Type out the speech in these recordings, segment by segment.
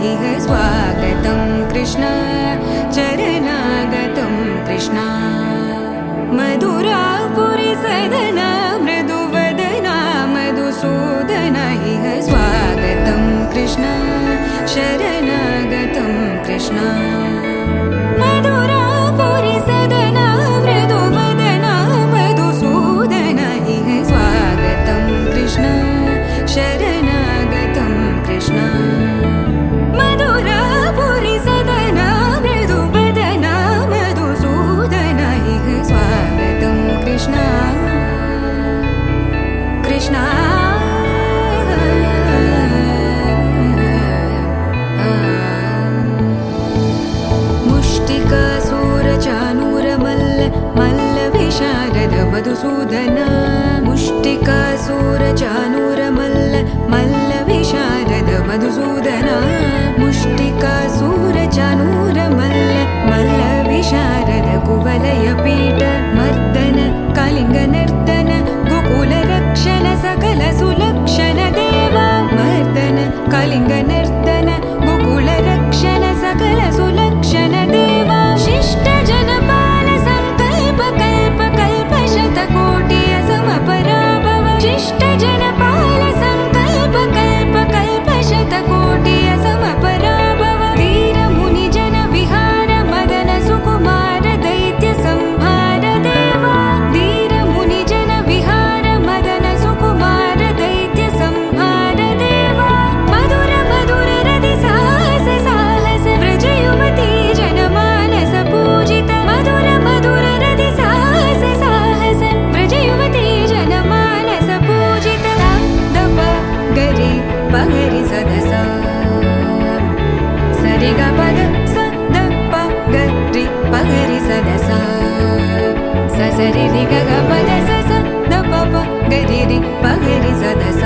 इह स्वागतं कृष्ण चरणागतं कृष्ण मधुरापुरी सदना मृदुवदना मधुसूदन इह स्वागतं कृष्ण शरणागतं कृष्ण मधुरापुरी सदना मृदुवदना मधुसूदन इह स्वागतं कृष्ण शरणागतं कृष्ण मधुरापुरी सदना मृदुवदना मधुसूदन इह स्वागतं कृष्ण कृष्ण मुष्टिकासूरचानूरमल्ल मल्लविशारद मधुसूदन मुष्टिकासूरचानूरमल्ल मल्लविशारद मधुसूदन मुष्टिकासूरचानूरमल्ल मल्लविशारद कुवलयपीठ मर्दन कलिङ्गनर्दन गोकुलरक्षण सकल सुलक्षण देवा मर्दन कलिङ्गनर्दन गोकुलरक्षण सकल सुलक्षण देवा शिष्ट जनपाल संकल्प कल्प कल्प शतकोटि असमपराभव शिष्ट जनपाल संकल्प कल्प कल्प शतकोटि असमपराभव धीर मुनि जन विहार मदन सुकुमार दैत्य संहार देवा धीर मुनि जन विहार मदन सुकुमार दैत्य संहार देवा मधुर मधुर रति साहस साहस व्रज युवती जनमानस पूजित मधुर मधुर रति साहस साहस व्रज युवती जनमानस पूजित दप गरि पगरि सदस सरि ग पद स द प गरि पगरि सदस स सरि रि ग ग पद स स द प प गरि रि पगरि सदस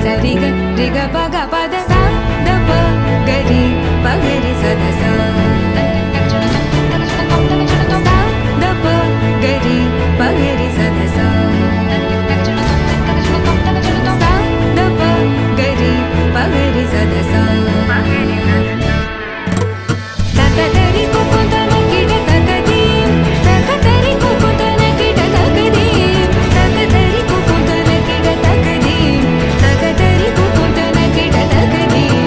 सरि ग रि ग प ग पद स द प गरि पगरि सदस द प गरि पगरि सदस द प गरि पगरि सदस तकतरि कुकुतन किड तकदीं तकतरि कुकुतन किड तकदीं तकतरि कुकुतन किड तकदीं तकतरि कुकुतन किड तकदीं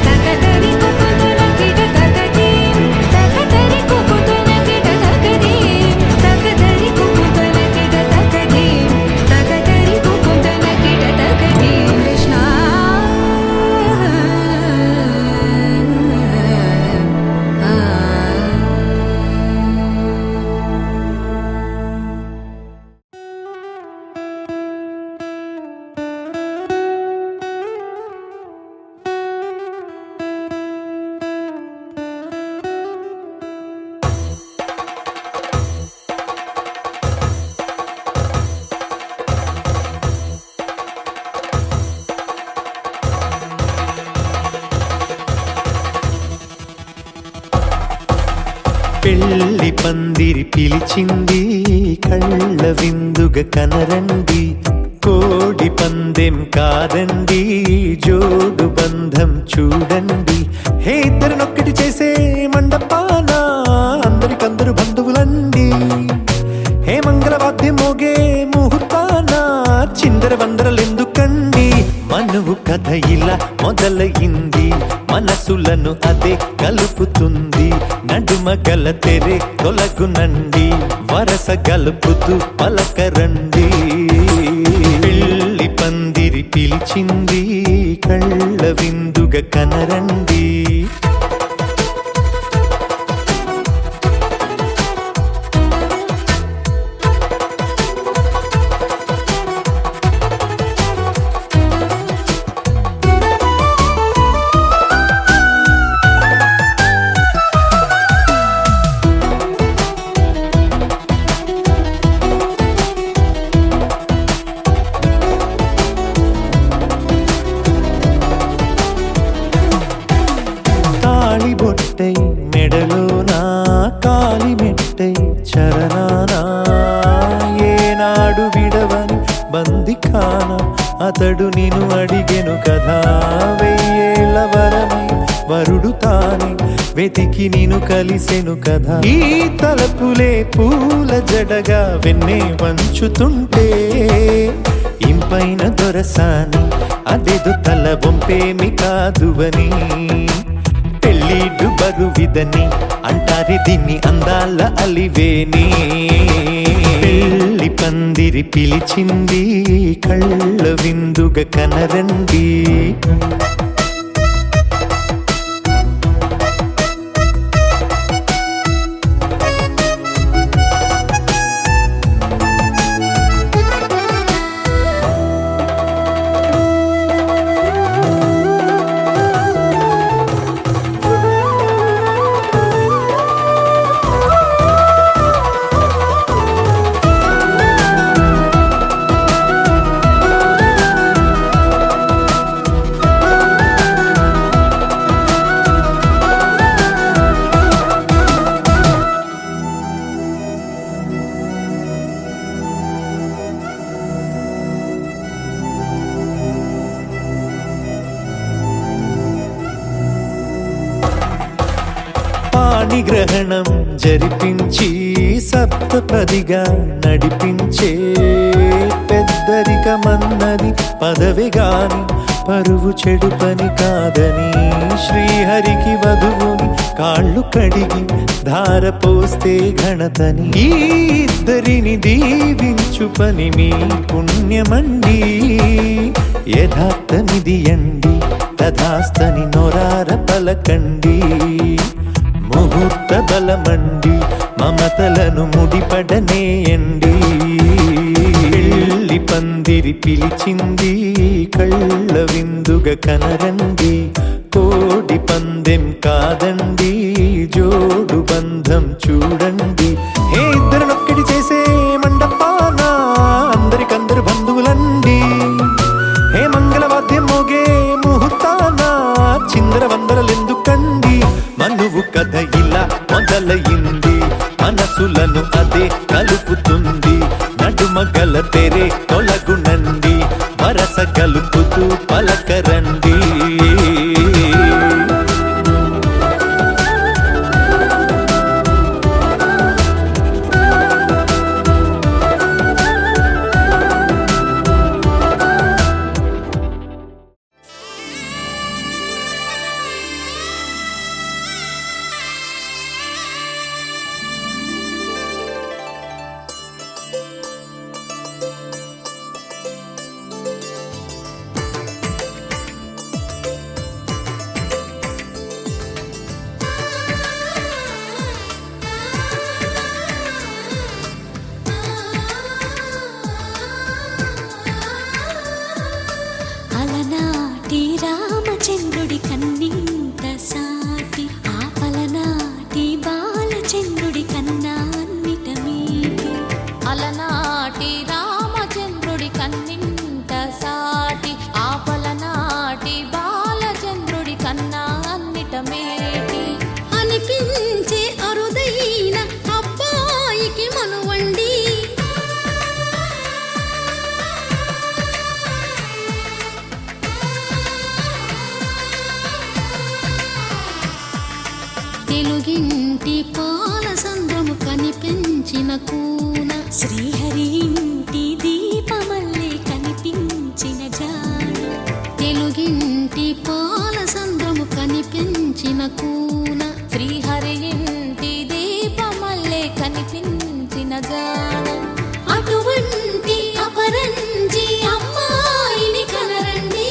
तकतरि कुकुतन किड तकदीं तकतरि कुकुतन किड तकदीं तकतरि कुकुतन किड तकदीं तकतरि कुकुतन किड तकदीं कृष्ण పెళ్లి పందిరి పిలిచింది కళ్ళ విందుగ కనరండి కోడి పందెం కాదండి జోడు బంధం చూడండి హే ఇద్దరినొక్కటి చేసే మండపాన అందరికందరు బంధువులండి హే మంగళవాద్యం మోగే ముహూర్తాన చిందర వందరలెందుకండి మనువు కథ ఇలా మొదలయింది మనసులను అదే కలుపుతుంది నడుమ గల తెరే తొలగునండి వరస గలుపుతూ పలకరండి పెళ్లి పందిరి పిలిచింది కళ్ళ విందుగ కనరండి బొట్టై మెడలో నా కాలి మెట్టై చరణానా ఏనాడు విడవని బందిఖాన అతడు నిన్ను అడిగెను కదా వెయ్యేళ్ళ వరమై వరుడు తానే వెతికి నిన్ను కలిసెను కదా. ఈ తలపులే పూల జడగా వెన్నే వంచుతుంటే ఇంపైన దొరసాని అదేదో తల వంపేమి కాదువని. పెళ్ళిడు బరువిదని అంటారే దీన్ని అందాల అలివేని. పెళ్ళి పందిరి పిలిచింది కళ్ళ విందుగా కనరండి. పాణిగ్రహణం జరిపించి సప్తపదిగా నడిపించే పెద్దరికమన్నది పదవి గాని పరువు చెడు పని కాదని. శ్రీహరికి వధువుని కాళ్ళు కడిగి ధార పోస్తే ఘనతని. ఈ ఇద్దరిని దీవించు పని మీ పుణ్యమండి. యథార్థమిది అండి తథాస్తని నొరార పలకండి. ముహూర్త బలమండి మమతలను ముడిపడనేయండి. పెళ్ళి పందిరి పిలిచింది కళ్ళ విందుగా కనరండి. కోడి పందెం కాదండి జోడు బంధం చూడండి. హే ఇద్దరినొక్కటి చేసే మండపాన అందరికందరు బంధువులండి. హే మంగళవాద్యం మోగే ముహూర్తాన చిందర వందరలెందుకండి. మనువు కథ ఇలా మొదలయింది మనసులను అదే కలుపుతుంది. నడుమ గల తెరే తొలగునండి వరస కలుపుతూ పలకరండి. రామచంద్రుడి కన్నింత సాటి ఆపలనాటి బాలచంద్రుడి కన్నా అన్నిట మీటి. అలనాటి రామచంద్రుడి కన్నింత సాటి ఆపలనాటి బాలచంద్రుడి కన్నా అన్నిట మేటి. అనిపించే అరుదైన అబ్బాయికి మనువండి. తెలుగింటి పాల సంద్రము కనిపించిన కూన శ్రీహరి ఇంటి దీపమల్లే కనిపించిన జాడ. తెలుగింటి పాల సంద్రము కనిపించిన కూన శ్రీహరి ఇంటి దీపమల్లే కనిపించిన జాడ. అటువంటి అపరంజి అమ్మాయిని కనరండి.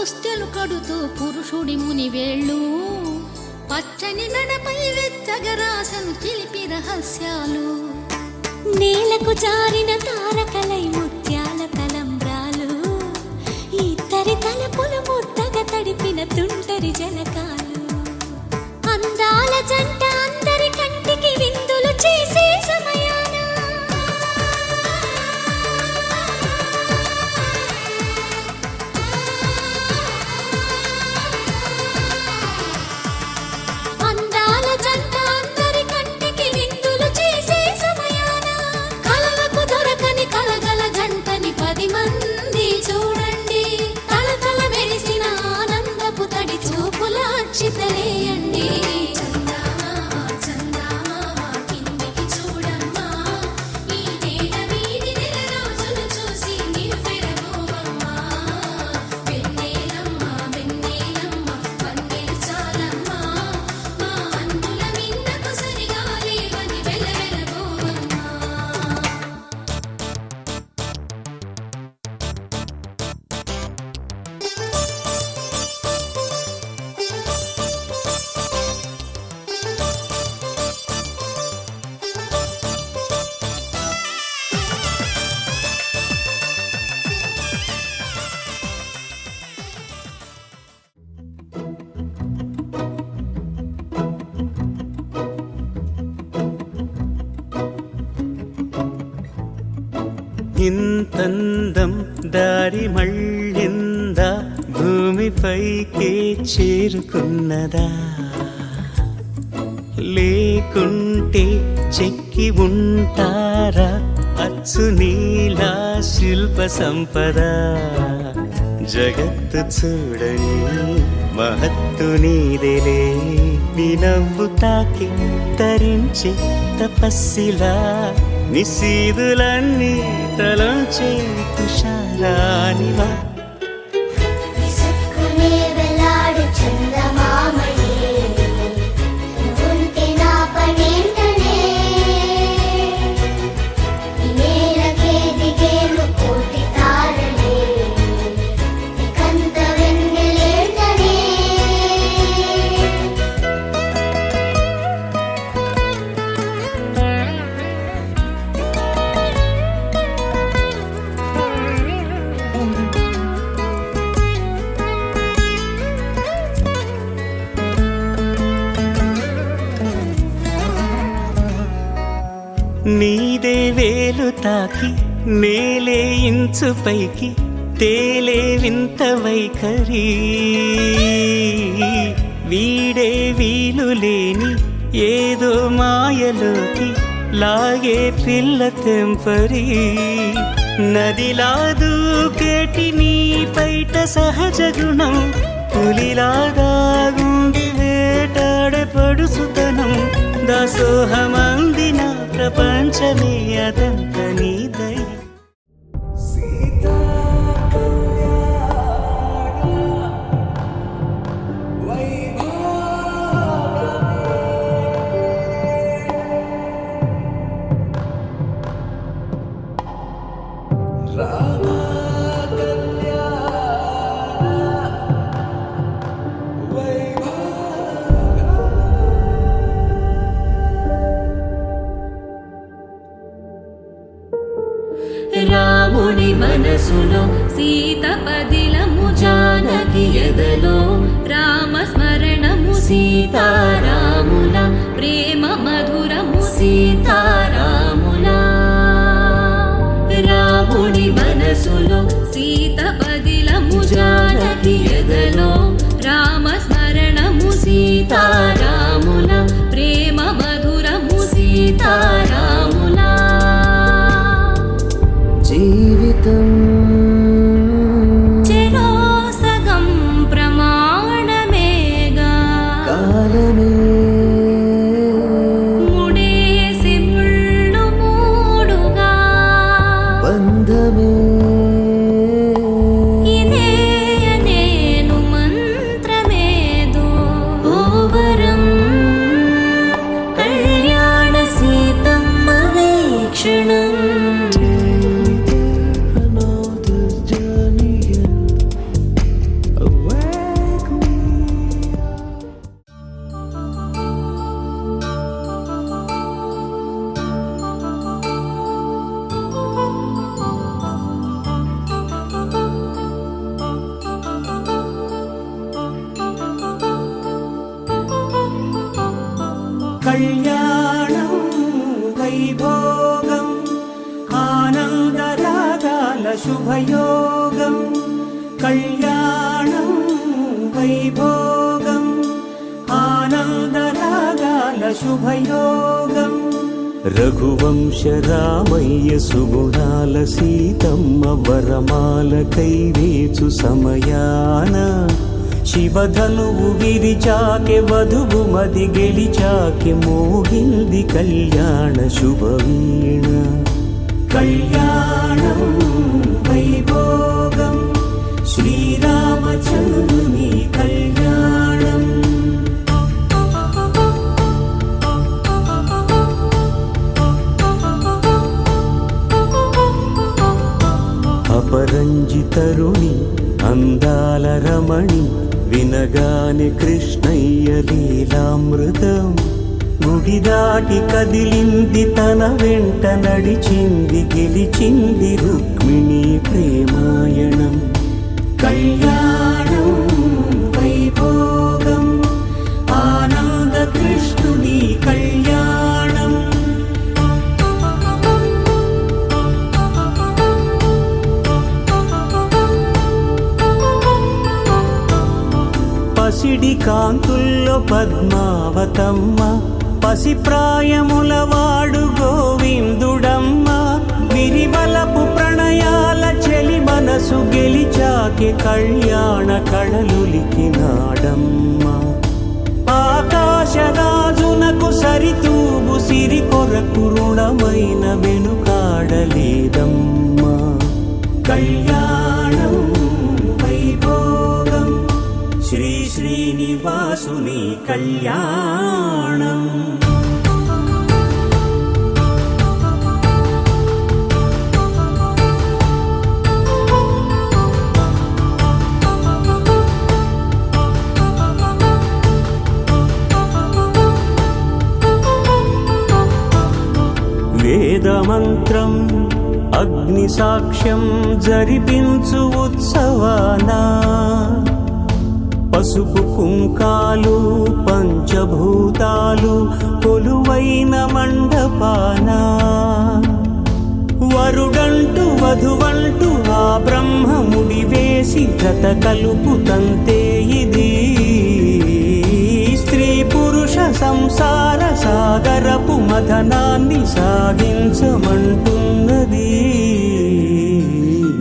పుస్తెలు కడుతూ పురుషుడి ముని వేళ్ళు పచ్చని మెడపై వెచ్చగరాసను చిలిపి రహస్యాలు నేలకు జారిన తారకలై ముత్యాల తలంబ్రాలు ఇద్దరి తలపుల ముద్దగా తడిపిన తుంటరి జలకాలు అందాల జంట అందరి కంటికి విందులు చేసే సమయాన అందాల జంట అందరి కంటికి విందులు చేసే సమయాన కలలకు దొరకని కలగల జంటని 10 మంది చూడండి తలతల మెరిసిన ఆనందపు తడి చూపుల అక్షితలేయండి ఇంతందం దారి మళ్ళిందా భూమిపైకే చేరుకున్నదా లేకుంటే చెక్కి ఉంటారా అచ్చు నీలా శిల్ప సంపద జగత్తు చూడని మహత్తు నీదేలే నీ నవ్వు తాకి తరించే తపస్సిలా నిశీదులన్నీ తలంచే తుషారానివా నీదే వేలు తాకి నేలే ఇంచు పైకి తేలే వింత వైఖరి వీడే వీలు లేని ఏదో మాయలోకి లాగే పిల్ల తెంపరి నదిలా దూకేటి నీ పైట సహజ గుణం పులిలాగా గుండి వేటాడే పడుసుతనం దాసోహమందిన ప్రపంచమే అదంత నీదై రాముని మనసులో సీత పదిలము జానకి ఎదలో రామస్మరణము సీతారాముల ప్రేమ మధురము సీతారాముల రాముని మనసులో సీత పదిలము జానకి ఎదలో రామస్మరణము సీతారాముల ప్రేమ మధురము సీతారాముల జీవితం చెరో సగం ప్రమాణమేగా కాలమే ముడేసి ముళ్ళు మూడుగా బంధమే ఇదే కళ్యాణం వైభోగం ఆనందరాగాల శుభయోగం కళ్యాణం వైభోగం ఆనందరాగాల శుభయోగం రఘువంశ రామయ్య సుగుణాల సీతమ్మ వరమాల కైవేచు సమయాన శివధనువు విరిచాకె వధువు మది గెలిచాకె మోగింది కళ్యాణ శుభవీణ కళ్యాణం వైభోగం శ్రీరామచంద్రుని కళ్యాణం అపరంజి తరుణి అందాల రమణి వినగానే కృష్ణయ్య లీలామృతం గుడి దాటి కదిలింది తన వెంట నడిచింది గెలిచింది రుక్మిణి ప్రేమాయణం కళ్యాణం వైభోగం ఆనంద కృష్ణుని కళ్యాణం పసిడి కాంతుల్లో పద్మావతమ్మ పసిప్రాయముల వాడు గోవిందుడమ్మ విరివలపు ప్రణయాల చెలి మనసు గెలిచాకె కళ్యాణ కళలులికినాడమ్మ ఆకాశరాజునకు సరితూగు సిరి కొరకు రుణమైన వెనుకాడలేదమ్మ కళ్యాణం వైభోగం శ్రీ శ్రీనివాసుని కళ్యాణం వేదమంత్రం అగ్ని సాక్ష్యం జరిపించు ఉత్సవానా పసుపు కుంకాలు పంచభూతాలు కొలువైన మండపాన వరుడంటూ వధువంటూ ఆ బ్రహ్మముడి వేసి జత కలుపు తంతే ఇది స్త్రీ పురుష సంసార సాగరపు మథనాన్ని సాగించమంటున్నది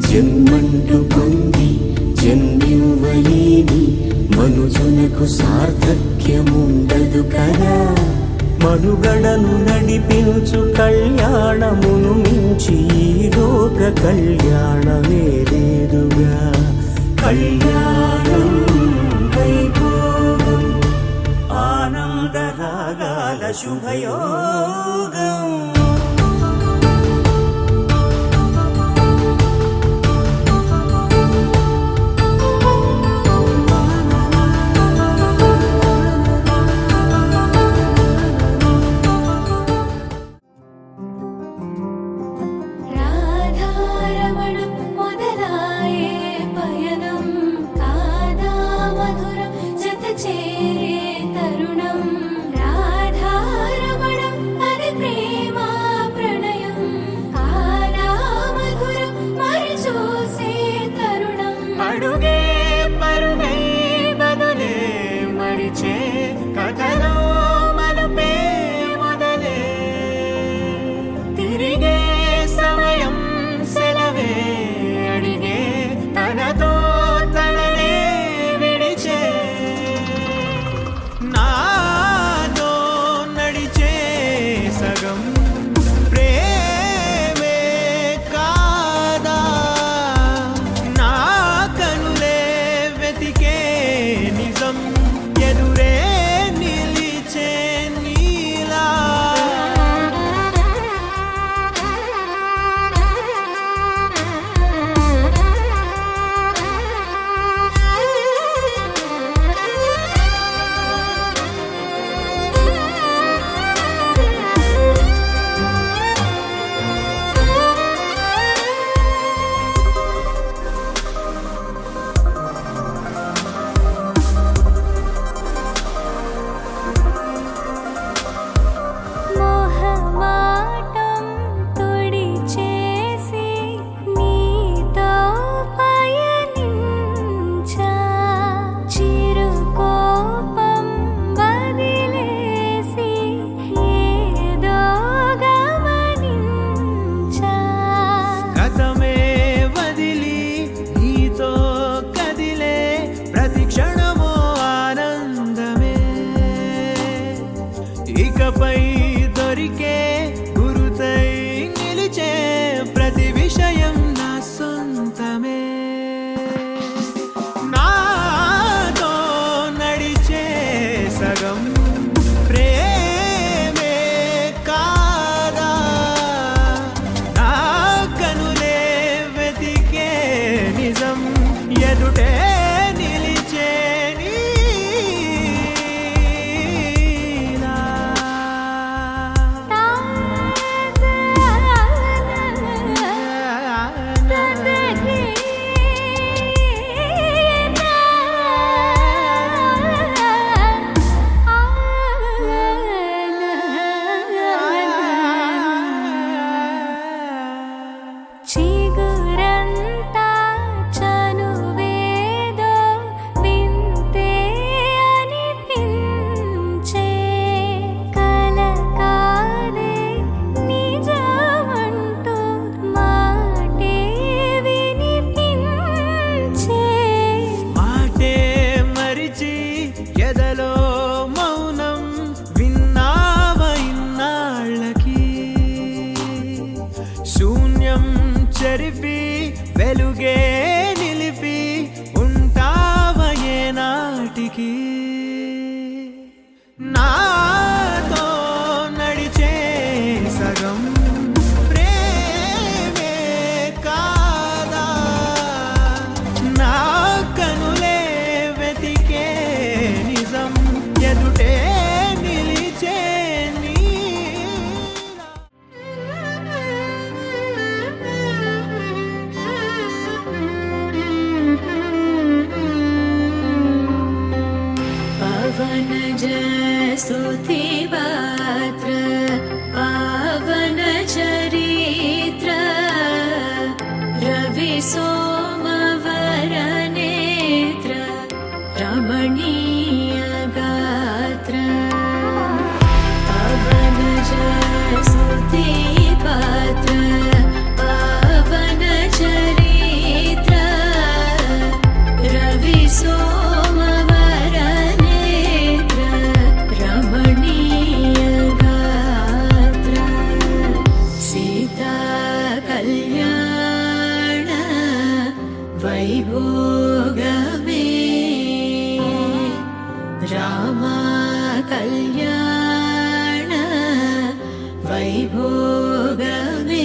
జన్మంటూ పొంది జన్మివ్వలేని మనుజునకు సార్థక్యముండదు కదా మనుగడను నడిపించు కళ్యాణమును మించి ఈ లోక కళ్యాణమే లేదుగా కళ్యాణం వైభోగం ఆనంద రాగాల శుభయోగం రాధారమణం మొదలాయే పయనం కాదా మధురం జత చేరే తరుణం రాధారమణం అది సగం ప్రేమే కాదా నా కనులే వెతికే నిజం ఎదుటే నిలిచే నీలా. చిగురంతా చనువేదో వింతే అనిపించే కల కాదే నిజమంటూ మాటే వినిపించే మాటే మరిచి ఎదలో మౌనం విన్నావ ఇన్నాళ్ళకి శూన్యం చెరిపి వెలుగే నిలిపి ఉంటావ ఏనాటికి నాతో నడిచే సగం ప్రేమే కాదా నా కనులే వెతికే నిజం ఎదుటే నిలిచే నీలా. పవన స్తుతి పాత్ర పావన చరిత్ర రవి సోమవర నేత్ర రమణీయ గాత్ర పవన స్తుతి పాత్ర పావన చరిత్ర రవి సోమవర నేత్ర రమణీయ గాత్ర సీతా కళ్యాణ వైభోగమే రామ కళ్యాణ వైభోగమే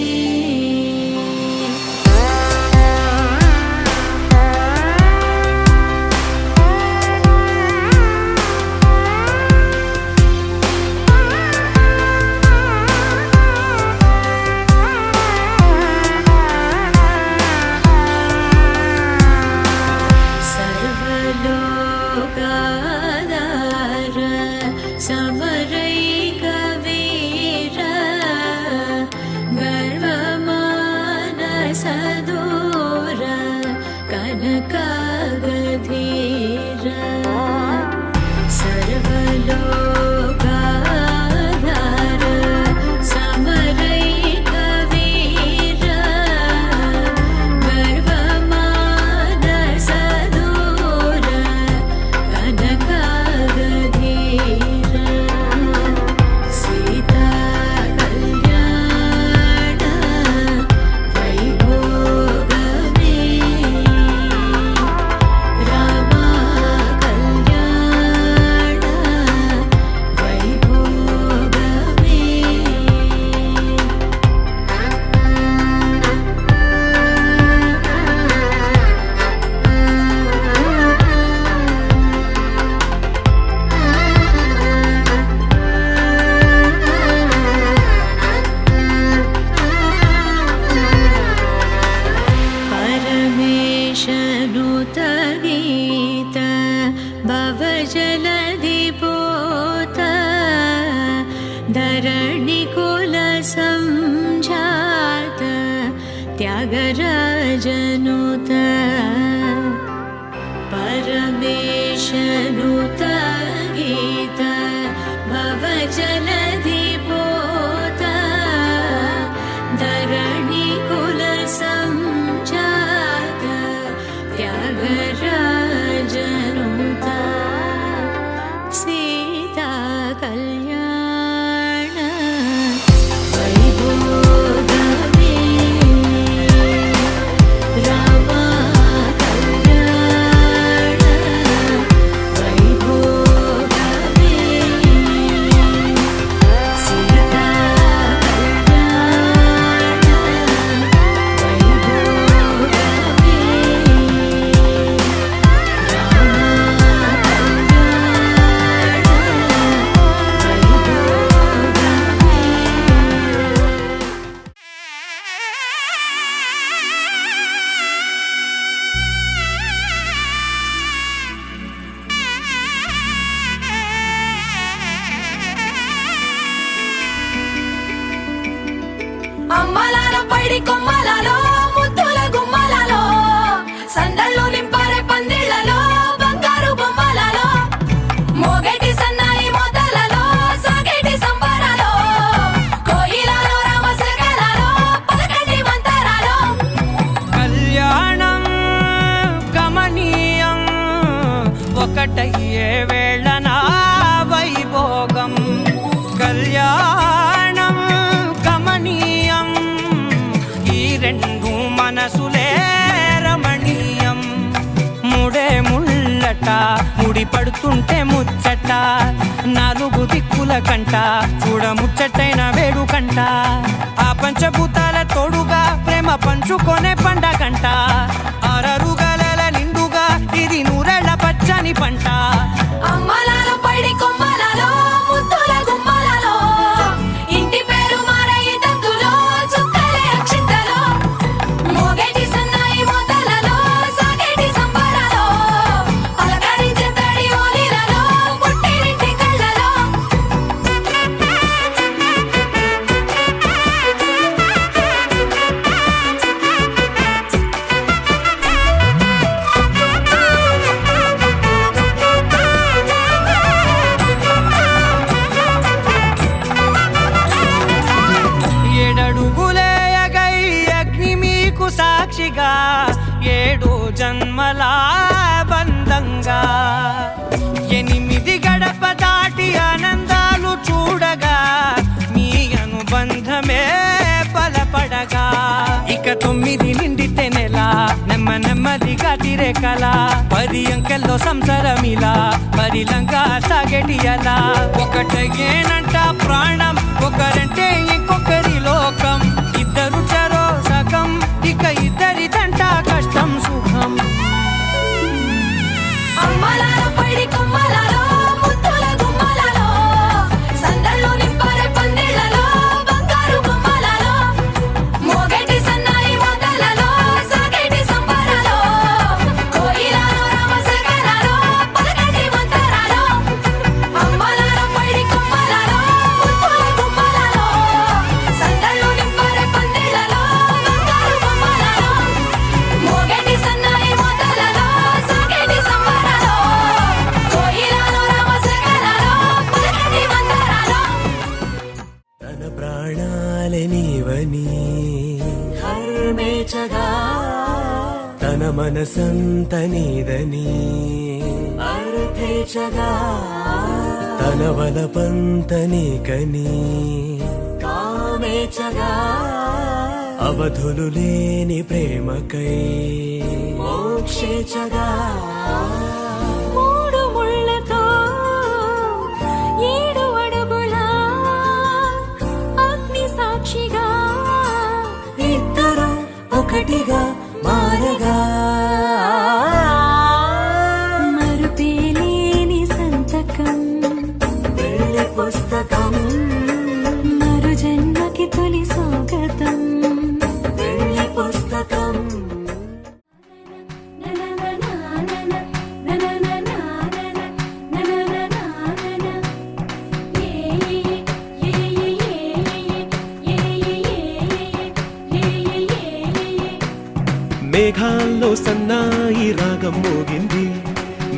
సర్వలోకాధార సమరైక వీర గర్వమానసదూర కనకాగధీర సర్వలోకాధార సమరైక వీర గర్వమానసదూర కనకాగధీర సీతా కళ్యాణ వైభోగమే రామ కళ్యాణ వైభోగమే పరమేశనుత గీత భవజలధిపోత ధరణికుల సంజాత త్యాగరాజనుత పరమేశనుత గీత భవజలధిపోత ధరణికుల సంజాత త్యాగరాజనుత సీతా కళ్యాణ వైభోగమే రామ పైడి కొమ్మలలో ముద్దుల గుమ్మలలో సందళ్ళు నింపరే పందిళ్లలో బంగారు బొమ్మలలో మోగేటి సన్నాయి మోతలలో సాగేటి సంబరాలో కోయిలలో రామశకలలో పలకటి మంతరాలో కళ్యాణం గమనీయం ఒకటయ్యే వేళ నా వైభోగం కళ్యాణం గమనీయం ఈ రెండు మనసులే రమణీయం ముడే ముళ్ళట ముడి పడుతుంటే ముచ్చట నాలుగు దిక్కుల కంట చూడ ముచ్చటైన వేడుకంట ఆ పంచభూతాల తోడుగా ప్రేమ పంచుకొనే పండగంట ఆరరుగల నిండుగా ఇది నూరెళ్ళ పచ్చని పంట అమ్మలాలో పైడి కొమ్మలలో ముద్దుల గుమ్మలలో ఇంటి పేరు మారయి తందులో చుక్కలే అక్షింతలో మోగేటి సన్నాయి మోతలలో సాగేటి సంబరాలో పలకరించే తడి ఓలిలలో పుట్టినింటి కళ్ళలో ఏడడుగులే ఎగై అగ్ని మీకు సాక్షిగా ఏడు జన్మల బంధంగా ఎనిమిది గడప దాటి ఆనందాలు చూడగా మీ అనుబంధమే బలపడగా ఇక 9 నిండితే నెల నెమ్మదిగా తిరే కల 10 అంకెల్లో సంసారమిలా పరిలంగా సాగేటి అలా ఒకటేనంట ప్రాణం ఒకరంటే ఇంకొకరి లోకం ఇద్దరు చరో సగం ఇక ఇద్దరిదంట కష్టం సుఖం అమ్మలాలో పైడి కొమ్మలలో ముద్దుల గుమ్మలలో సందళ్ళు నింపరే పందిళ్లలో బంగారు బొమ్మలలో మోగేటి సన్నాయి మోతలలో సాగేటి సంబరాలో కోయిలలో రామశకలలో పలకటి మంతరాలో అమ్మలాలో పైడి కొమ్మలలో ముద్దుల గుమ్మలలో సందళ్ళు నింపరే పందిళ్లలో బంగారు బొమ్మలలో మోగేటి సన్నాయి మోతలలో సాగేటి సంబరాలో కోయిలలో రామశకలలో పలకటి మంతరాలో తన ప్రాణాలే నీవని హర్మేచగా తన మనసంత నీదని అర్థేచగా తన వలపంత నీకని కామేచగా అవధులు లేని ప్రేమకై మోక్షేచగా మూడు ముళ్ళతో 7 అడుగుల అగ్ని సాక్షిగా ఇద్దరు ఒకటిగా మారగా మరుపేలేని సంతకం వెళ్ళి పుస్తకం మరు జన్మకి తొలి స్వాగతం వెళ్ళి పుస్తకం మేఘాల్లో సన్నాయి రాగం మోగింది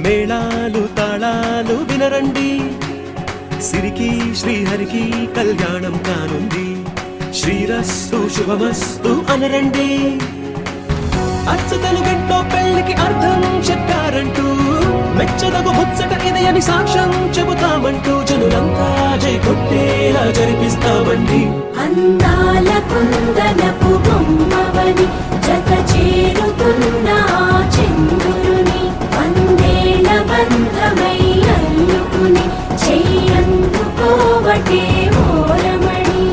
మేళాలు తాళాలు వినరండి సిరికి శ్రీహరికి కళ్యాణం కానుంది శ్రీరస్తు శుభమస్తు అనరండి అచ్చతలు గంటో పెళ్లికి అర్థం చెప్పారంటూ మెచ్చదగు ముచ్చట ఇది అని సాక్ష్యం చెబుతామంటూ జనులంతా జై కొట్టేలా జరిపిస్తామండి అందాల కుందనపు బొమ్మవని జత చేరుతున్న ఆ చంద్రుని వందేల బంధమై అల్లుకుని చెయ్యందుకోవటే ఓరమణి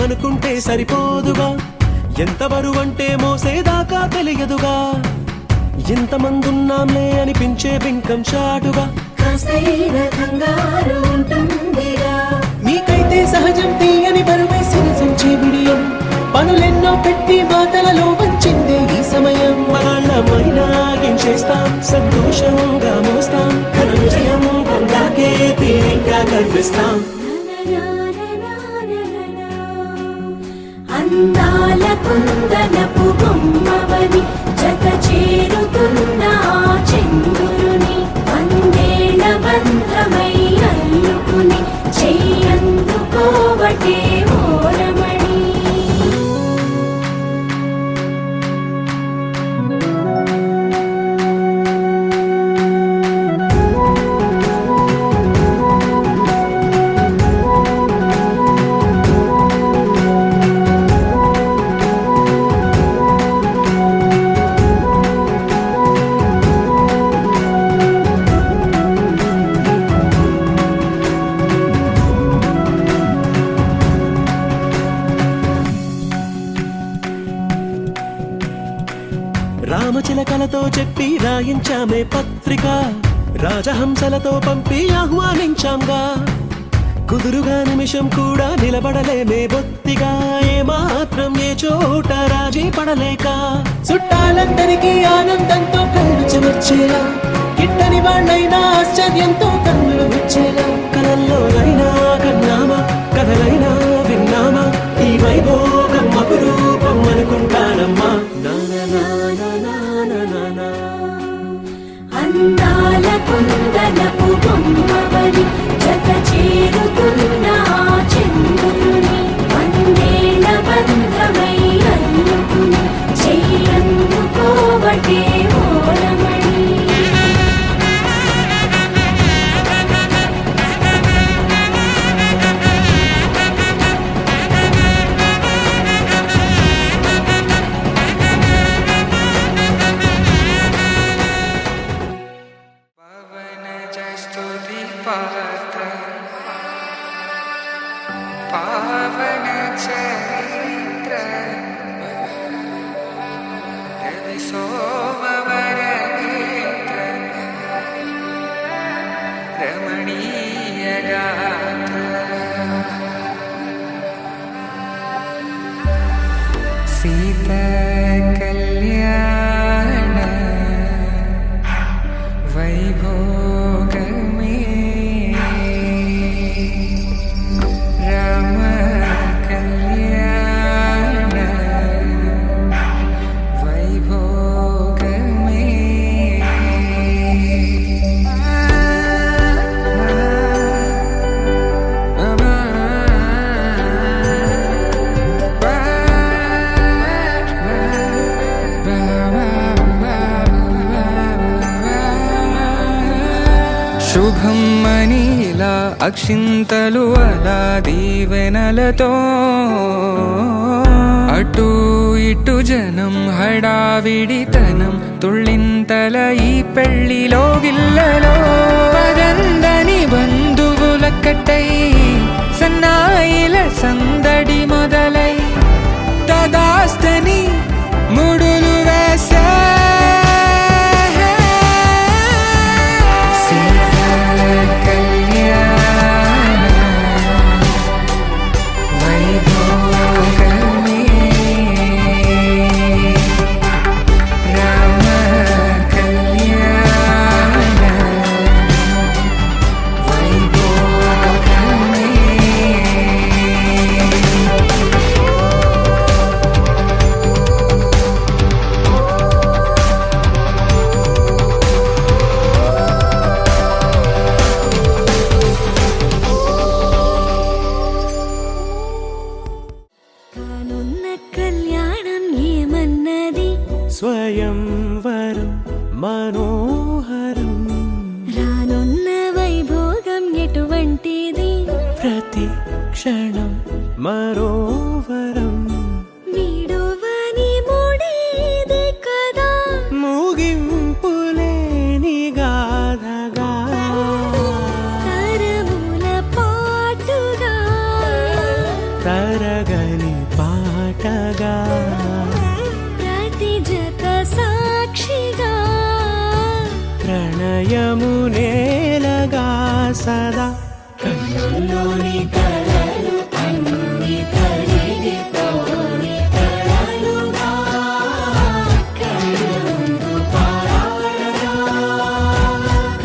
అనుకుంటే సరిపోదుగా, ఎంత బరువంటే మోసేదాకా తెలియదుగా, ఎంతమందున్నాంలే అనిపించే బింకం చాటుగా, కాస్తైన కంగారు ఉంటుందిగా. మీకైతే సహజం తీయని బరువే సిరసించే బిడియం, పనులెన్నో పెట్టి మాటలలో వంచిందే ఈ సమయం. మనాళ్ళమైనా గించేస్తాం, సంతోషంగా మోస్తాం, ఘన విజయం పొందాకే తీరిగ్గా కనిపిస్తాం. అందాల కుందనపు బొమ్మవని జత చేరుతున్న ఆ చంద్రుని వందేళ్ల బంధమై అల్లుకుని చెయ్యందుకోవటే ఓరమణి. రామచిలకలతో చెప్పి రాయించామే పత్రిక, రాజహంసలతో పంపి ఆహ్వానించాంగా, కుదురుగా నిమిషం కూడా నిలబడలేమే బొత్తిగా, ఏ మాత్రం ఏ చోట రాజీ పడలేక, చుట్టాలందరికీ ఆనందంతో కళ్ళు చెమర్చేలా, గిట్టని వాళ్ళైనా ఆశ్చర్యంతో కన్నులు వచ్చేలా, కలల్లోనైనా కన్నామా కథలైనా విన్నామా, ఈ వైభోగం అపురూపం అనుకుంటానమ్మా. అందాల కుందనపు బొమ్మవని జత చేరుతున్న ఆ చంద్రుని వందేళ్ల బంధమై అల్లుకుని చెయ్యందుకోవటే ఓరమణి. పావన చరిత్ర రవి సోమవర నేత్ర రమణీయ గాత్ర సీత కళ్యాణ వైభోగమే రామ కళ్యాణ వైభోగమే. శుభం మనీలా అక్షింతలు అలా దీవెనలతో అటు ఇటు జనం హడావిడితనం తుళ్ళింతల ఈ పెళ్లిలో గిల్లలో పదందని బంధువుల కట్టై సన్నాయిల సందడి మొదలై తదాస్తని ముడులు వేసా స్వయంవరం మనోహరం రానున్న వైభోగం ఎటువంటిది ప్రతి క్షణం మరోవరం వీడువని ముడిది కదా ముగింపులేని గాథగా తరముల పాటుగా తరగని ప్రణయము నేలగా సదా కన్నుల్లోని కలలు అన్ని కరిగిపోని కలలుగా కళ్ళ ముందు పారాడగా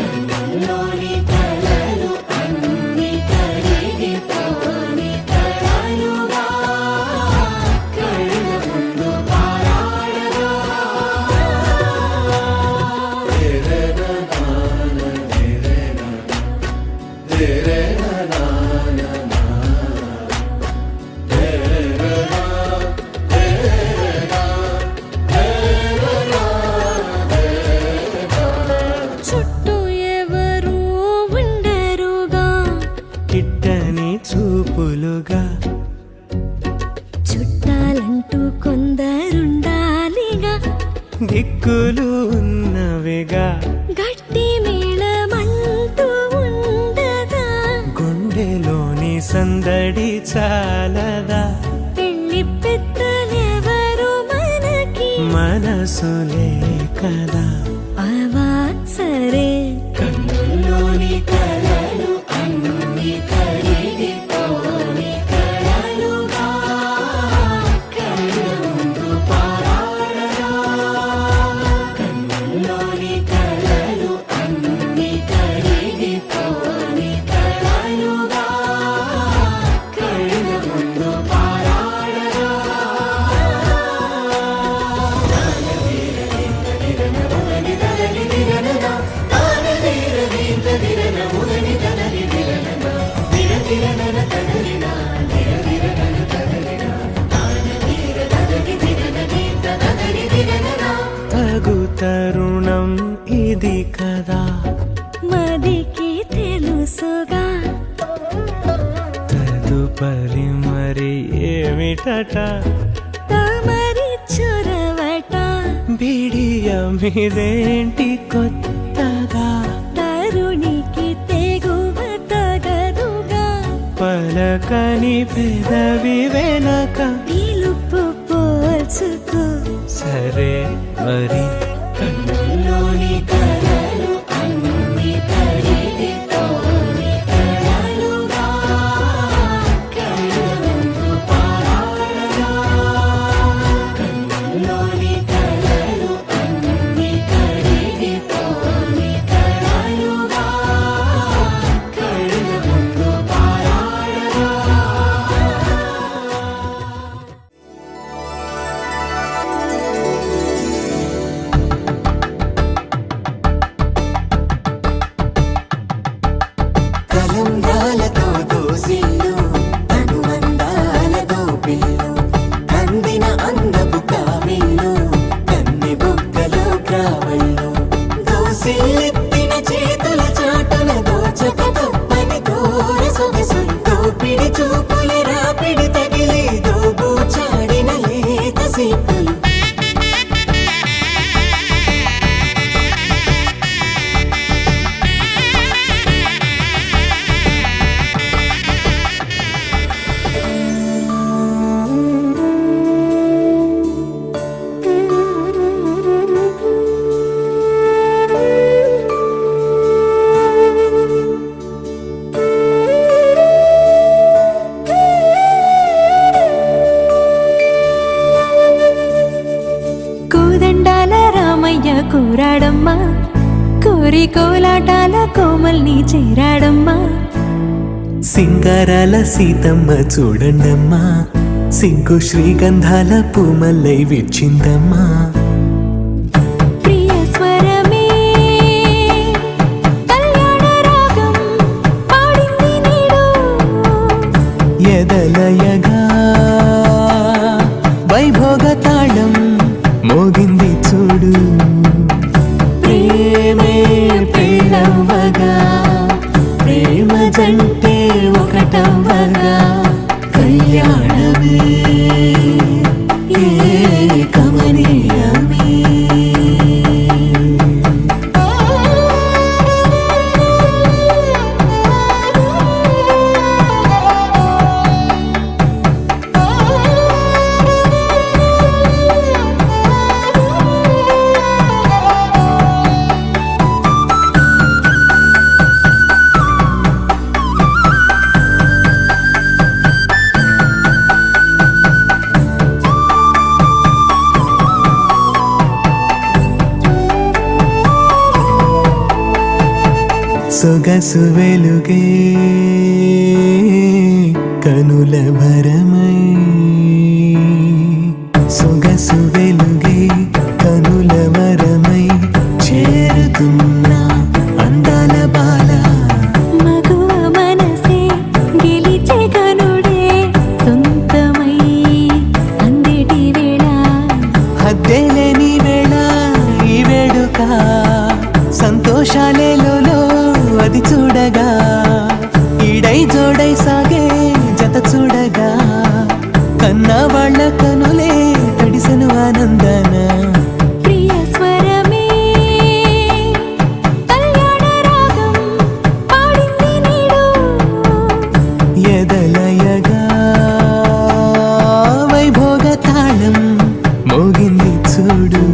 కన్నుల్లోని కలలు అన్ని కరిగిపోని కలలుగా కళ్ళ ముందు పారాడగా చుట్టూ ఎవరు ఉండరుగా కిట్టని చూపులుగా చుట్టాలంటూ కొందరుండాలిగా దిక్కులు ఉన్నవిగా గట్టి మేళమంటూ ఉండగా గుండెలోని సందడి చాలదా పెళ్లి పెద్దలెవరు మనకి మనసులే కదా అవా సరే కన్నుల్లోని కలలు అన్ని కరిగిపోని కలలుగా కళ్ళ ముందు పారాడగా కన్నుల్లోని కలలు అన్ని కరిగిపోని కలలుగా కళ్ళ ముందు పారాడగా తగు తరుణం ఇది కదా మదికి తెలుసుగా తదుపరి మరి ఏమిటట తమరి చొరవట బిడియమిదేంటి కొత్తగా తరుణికి తెగువ తగదుగా పలకని పెదవి వెనక పిలుపు పోల్చుకో సరే మరి కన్నుల్లోని కలలు అన్ని కరిగిపోని కలలుగా కళ్ళ ముందు పారాడగా కన్నుల్లోని కలలు అన్ని కరిగిపోని కలలుగా కళ్ళ ముందు పారాడగా కలంబ్రాలతో దోసిళ్ళు అనుబంధాలతో పిల్లు అందిన అందపు కావిళ్ళు కన్నె బొక్కలో క్రావళ్ళు దోసిళ్ళెత్తిన చేతుల చాటున దోచక తప్పని దూర సొగసులు దోపిడి చూపుల రాపిడి తగిలి దోబూచాడిన లేత సీపులు కోదండాల రామయ్య కూరాడమ్మా కోరి కోలాటాల కోమల్ని చేరాడమ్మా సింగారాల సీతమ్మ చూడండమ్మా సింగు శ్రీగంధాల పూమల్లై విచ్చిందమ్మా ప్రియ స్వరమే కళ్యాణ రాగం పాడింది నీడు ఎదలయగా వైభోగ తాళం మోగింది చూడు ప్రేమే పెళ్ళవ్వగా ప్రేమ జంటే ఒకటవ్వగా కళ్యాణమే ఏ కమనీయమే సొగసు వెలుగే కనుల భరమై సొగసు వెలుగే కనుల వరమై చేరుతున్నా అందాల బాల మగువ మనసే గెలిచే కనుడే సొంతమై అందేటి వేళ హద్దేలేని వేళ ఈ వేడుక సంతోషాలేలో అది చూడగా ఈడై జోడై సాగే జత చూడగా కన్నా వాళ్ళ కనులే తడిసెను ఆనందన ప్రియ స్వరమే కళ్యాణ రాగం పాడింది నీడు ఎదలయగా వైభోగ తాళం మోగింది చూడు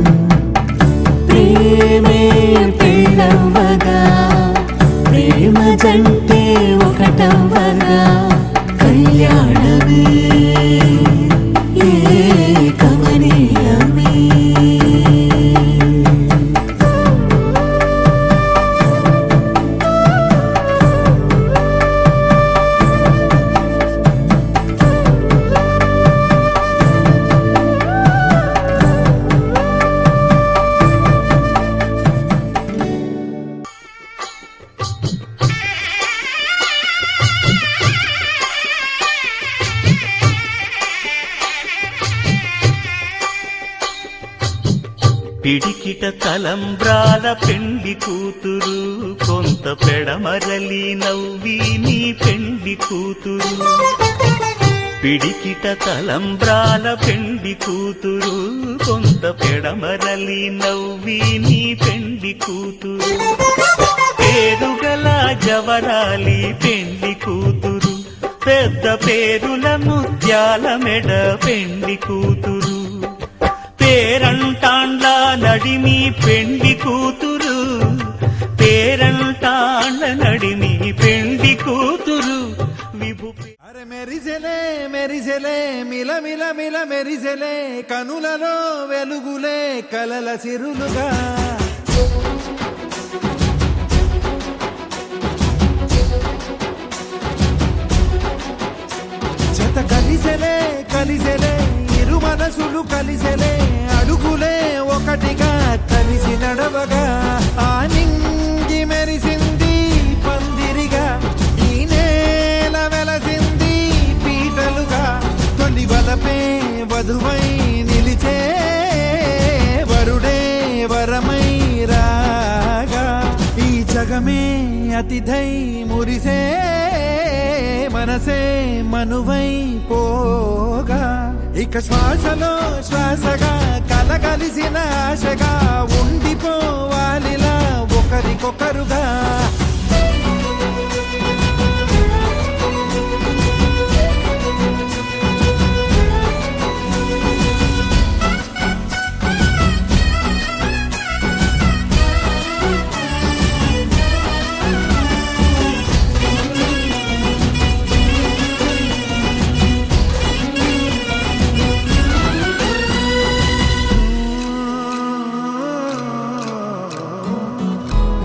ప్రేమే పెళ్ళవ్వగా ప్రేమ జంటే ఒకటవ్వగా కళ్యాణమే కమనీయమే పిడికిట తలంబ్రాల పెండి కూతురు కొంత పెడమరలి నవ్వి నీ పెండి కూతురు పిడికిట తలంబ్రాల పెండి కూతురు కొంత పెడమరలి నవ్వి నీ పెండి కూతురు పేరుగల జవరాలి పెండి కూతురు పెద్ద పేరుల ముత్యాల మెడ పెండి కూతురు పేరంటాండ్ల నడిమి పెండి కూతురు పేరంటాండ్ల నడిమి పెండి కూతురు విభు అరే మెరిసెలే మెరిసెలే మిల మిల మిల మెరిసెలే కనులలో వెలుగులే కలల సిరులుగా జత కలిసెలే కలిసెలే ఇరు మనసులు కలిసెలే అడుగులే ఒకటిగా కలిసి నడవగా ఆ నింగి మెరిసింది పందిరిగా ఈ నేల వెలసింది పీటలుగా తొలి వలపే వధువై నిలిచే వరుడే వరమై రాగా ఈ జగమే అతిథై మురిసే మనసే మనువై పోగా ఇక శ్వాసలో శ్వాసగా కలగలిసిన ఆశగా ఉండిపోవాలిలా ఒకరికొకరుగా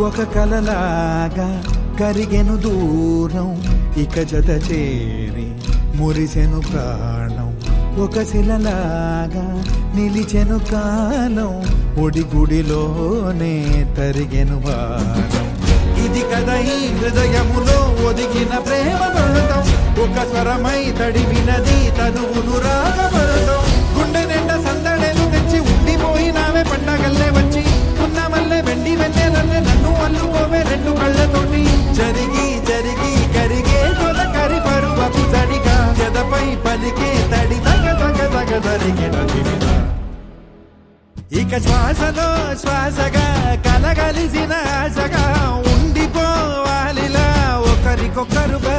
ఒక కలలాగా కరిగెను దూరం ఇక జత చేరి మురిసెను ప్రాణం ఒక శిలలాగా నిలిచెను కాలం ఒడిగుడిలోనే తరిగెను వారం ఇది కదా ఈ హృదయములో ఒదిగిన ప్రేమ పర్వతం ఒక స్వరమై తడివినది తనువును రాగపడటం గుండె నిండా సందడేలు తెచ్చి ఉండిపోయినావే పండగల్లే వచ్చి ఉన్నమల్లే వెండి వెన్నెలల్లే నన్ను అల్లుకోవే రెండు కళ్ళతోటి జరిగి జరిగి కరిగే తొలకరి పరువపు జడిగా ఎదపై పలికే తడి తగ తగ తగ జరిగిన దివిన ఇక శ్వాసలో శ్వాసగా కలగలిసిన ఆశగా ఉండిపోవాలిలా ఒకరికొకరుగా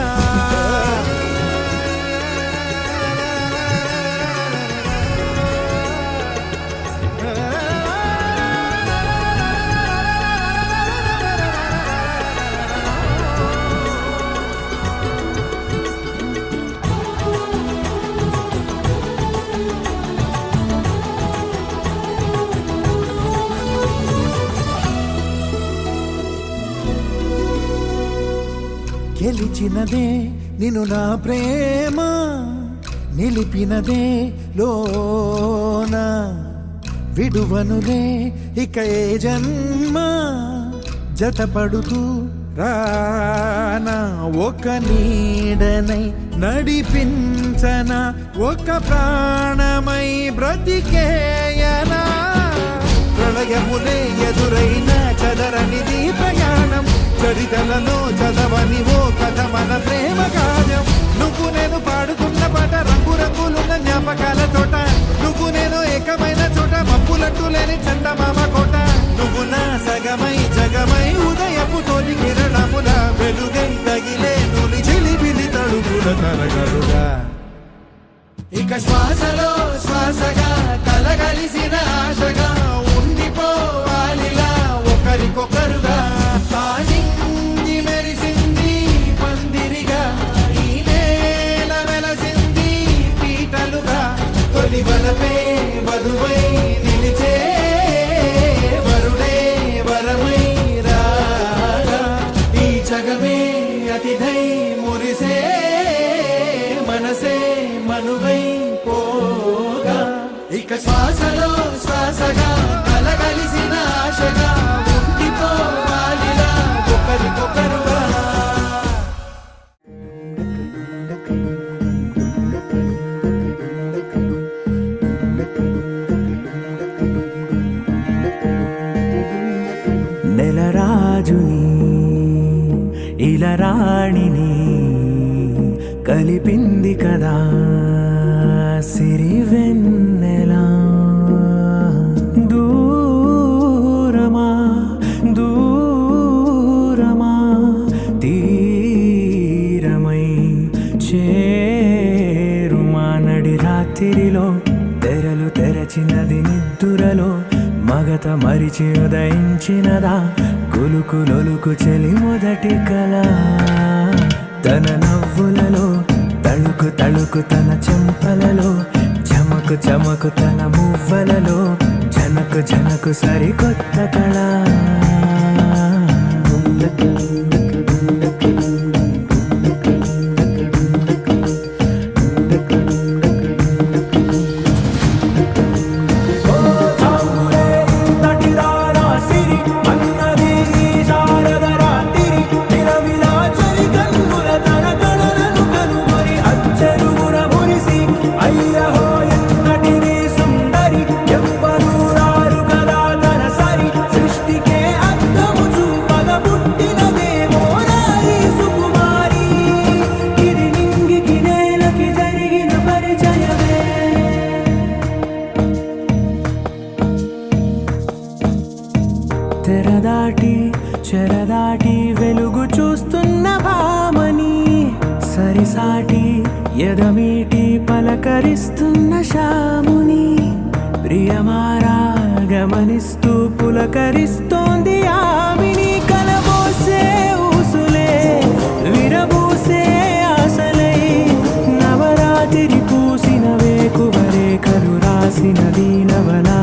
గెలిచినదే నిన్ను నా ప్రేమ నిలిపినదే లోన విడువనులే ఇక ఏ జన్మ జతపడుతూ రానా ఒక నీడనై నడిపించన ఒక ప్రాణమై బ్రతికేయనా ప్రళయములే ఎదురైన చదరనిది ప్రయాణం చరితలలో చదవని ఓ కథ మన ప్రేమ కావ్యం నువ్వు నేను పాడుతున్న పాట రంగు రంగులున్న జ్ఞాపకాల తోట నువ్వు నేను ఏకమైన చోట మప్పులట్టు లేని చందమామ కోట నువ్వు నా సగమై జగమై ఉదయపు తోలి కిరణముల వెలుగై తగిలే నులి చిలిపిలి తడుగుల తరగలుగా ఇక శ్వాసలో శ్వాసగా కలగలిసిన ఆశగా ఉండిపోవాలిలా ఒకరికొకరుగా ఆనింది మెరిసింది పందిరిగా ఈ నేల వెలసింది పీటలుగా తొలి వలపే వధువై నిలిచే వరుడే వరమై రాగా ఈ జగమే అతిథై మురిసే మనసే మనువై పోగా ఇక శ్వాసలో శ్వాసగా కలగలిసిన ఆశగా ఉండిపోవాలిలా ఒకరికొకరుగా నెలరాజుని ఇలరాణిని కలిపింది కదా సిరివెన్నెలా దూరమా దూరమా తీరమై చేరుమా నడి రాత్రిలో తెరలు తెరచినది నిద్దురలో మగత మరిచి ఉదయించినదా కులుకు లొలుకు చెలి మొదటి కళ తన నవ్వులలో తళుకు తళుకు తన చెంపలలో చమకు చమకు తన మువ్వలలో జనకు జనకు సరికొత్త కళ తెరదాటి చెరదాటి వెలుగు చూస్తున్న భామని సరిసాటి ఎదమీటి పలకరిస్తున్న శాముని ప్రియమారా గమనిస్తూ పులకరిస్తోంది ఆమిని కలబోసే ఊసులే విరబూసే ఆశలై నవరాత్రి పూసిన వేకువరేఖలు రాసిన దీనవలా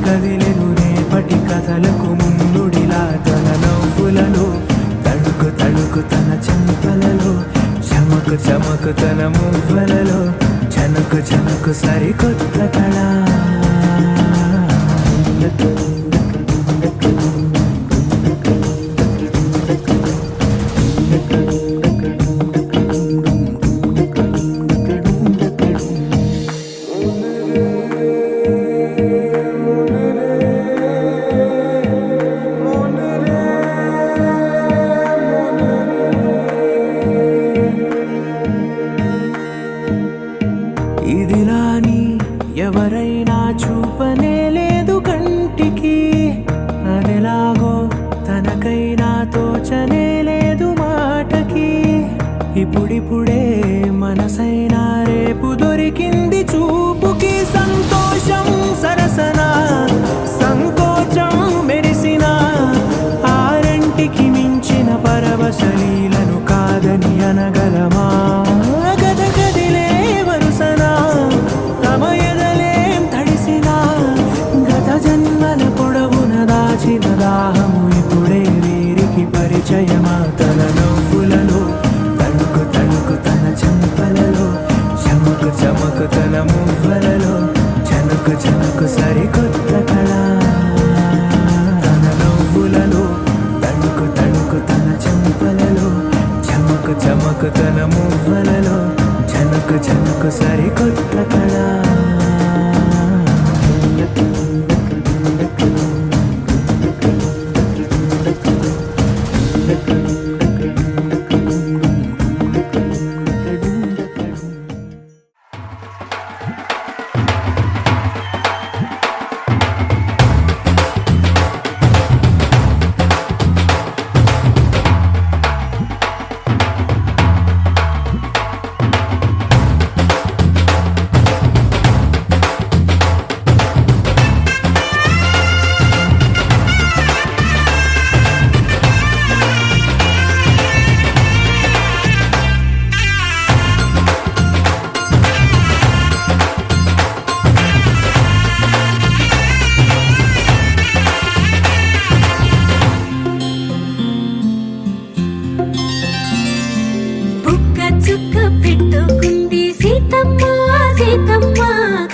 కదిలెను రేపటి కథలకు ముందుడిలా తన నవ్వులలో తడుకు తడుకు తన చెంపలలో చమకు చమకు తన మువ్వలలో చనకు చనకు సరికొత్త కళ ఇదిలాని ఎవరైనా చూపనే లేదు కంటికి అదెలాగో తనకైనా తోచనే లేదు మాటకి ఇప్పుడిప్పుడే మనసైనా రేపు దొరికింది చూపుకి సంతోషం సరసన సంకోచం మెరిసిన ఆరంటికి మించిన పరవశలీలను కాదని అనగలమా గద గదిలే వరుసనా తమ ఎదలేం తడిసిన కళలో చమకు చమకు తన మువ్వలలో జనకు జనకు సరికొత్త కళ బుక్క చుక్క పెట్టుకుంది సీతమ్మ సీతమ్మ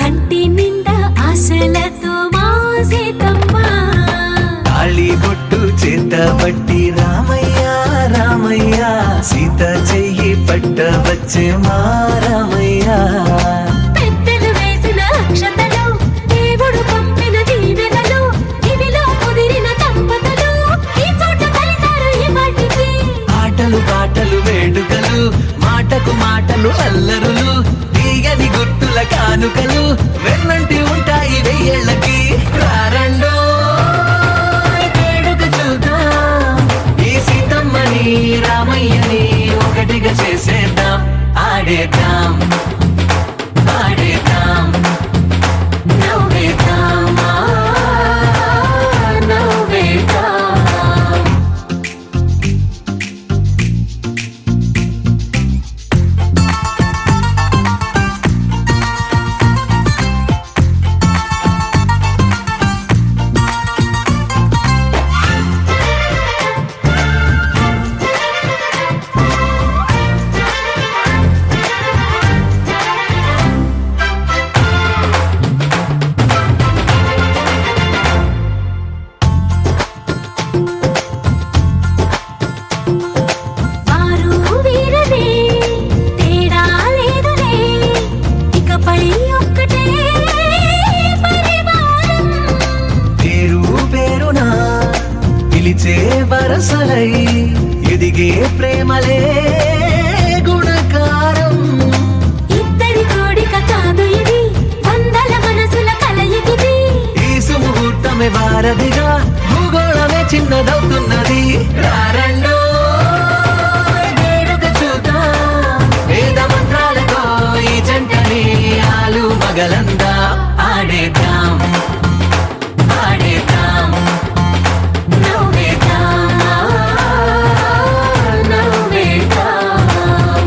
కంటి నిండా ఆశలతో మా సీతమ్మ తాళి బొట్టు చేత పట్టి రామయ్య రామయ్య సీత చెయ్యి పట్ట వచ్చే మా రామయ్య పెద్దలు వేసిన అక్షతలు దేవుడు పంపిన దీవెనలు ఇవిలో కుదిరిన దంపతులు ఈ చోట కలిసారు ఈ వాటికి ఆటలు పాటలు వేడుకలు మాటకు మాటలు అల్లరులు తీయని గుర్తుల కానుకలు వెన్నంటి ఉంటాయి వెయ్యేళ్ళకి రారండో వేడుక చూద్దాం ఈ సీతమ్మని రామయ్యని ఒకటిగా చేసేద్దాం ఆడేద్దాం ఆడేద్దాం నవ్వేద్దాం నవ్వేద్దాం వారు వీరనే తేడా లేదులే ఇకపై ఒక్కటే పరివారం పేరు పేరునా పిలిచే వరసలై ఎదిగే ప్రేమలే గుణకారం ఇద్దరి కోడిక కాదు ఇది వందల మనసుల కలయికిది ఈ సుముహూర్తమే వారధిగా భూగోళమే చిన్నదవుతున్నది రారండో వేడుక చూద్దాం వేద మంత్రాలతో ఈ జంటని ఆలు మగలందా ఆడేద్దాం ఆడేద్దాం నవ్వేద్దాం నవ్వేద్దాం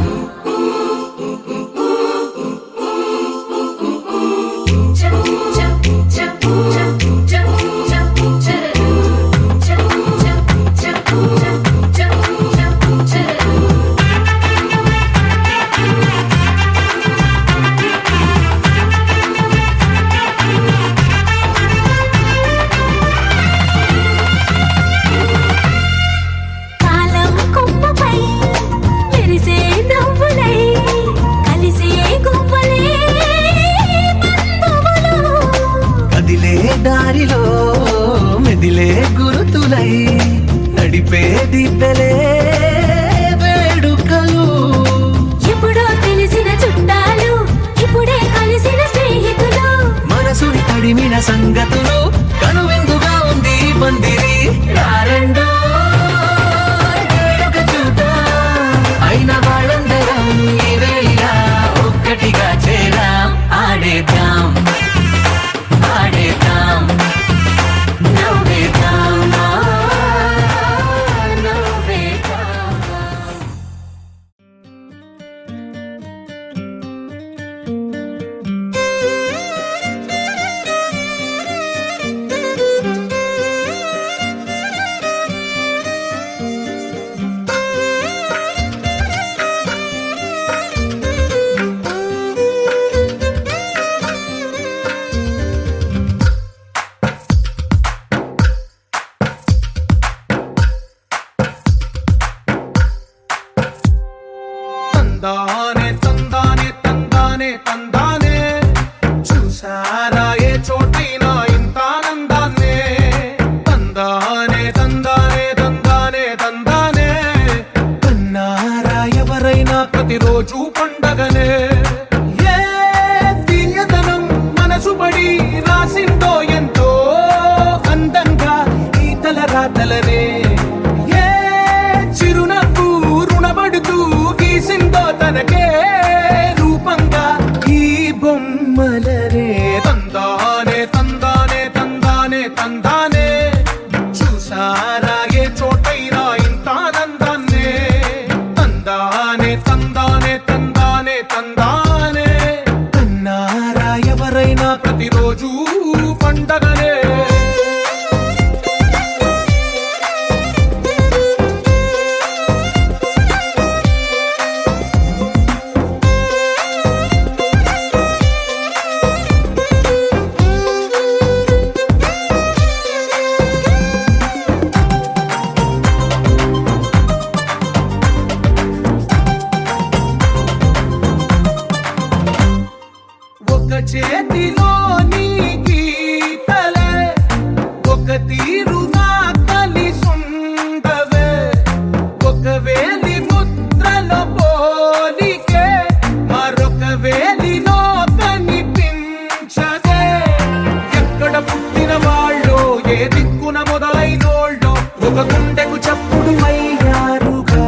చ తందానే తందానే తందానే తందానే చూసారా ఏ చోటైనా ఇంత ఆనందాన్నే తందానే తందానే తందానే తందానే కన్నారా ఎవరైనా ప్రతిరోజు పండగనే ఏ తీయదనం మనసు పడి రాసిందో ఎంతో అందంగా ఈ తలరాతలనే ఏ చిరునవ్వు రుణపడుతూ గీసిందో తనకే రూపంగా ఈ బొమ్మలనే తందానే తందానే తందానే తందానే చూసారా ఏ చోటైనా ఇంత ఆనందాన్నే తందానే తందానే తందానే తందానే కన్నారా ఎవరైనా ప్రతిరోజు పండగనే ఒక చేతిలో నీ గీతలే ఒక తీరుగా కలిసుండవే ఒక వేలి ముద్రల పోలికే మరొక వేలిలో కనిపించదే ఎక్కడ పుట్టిన వాళ్ళో ఏ దిక్కున మొదలైనోళ్ళో ఒక గుండెకు చప్పుడు అయ్యారుగా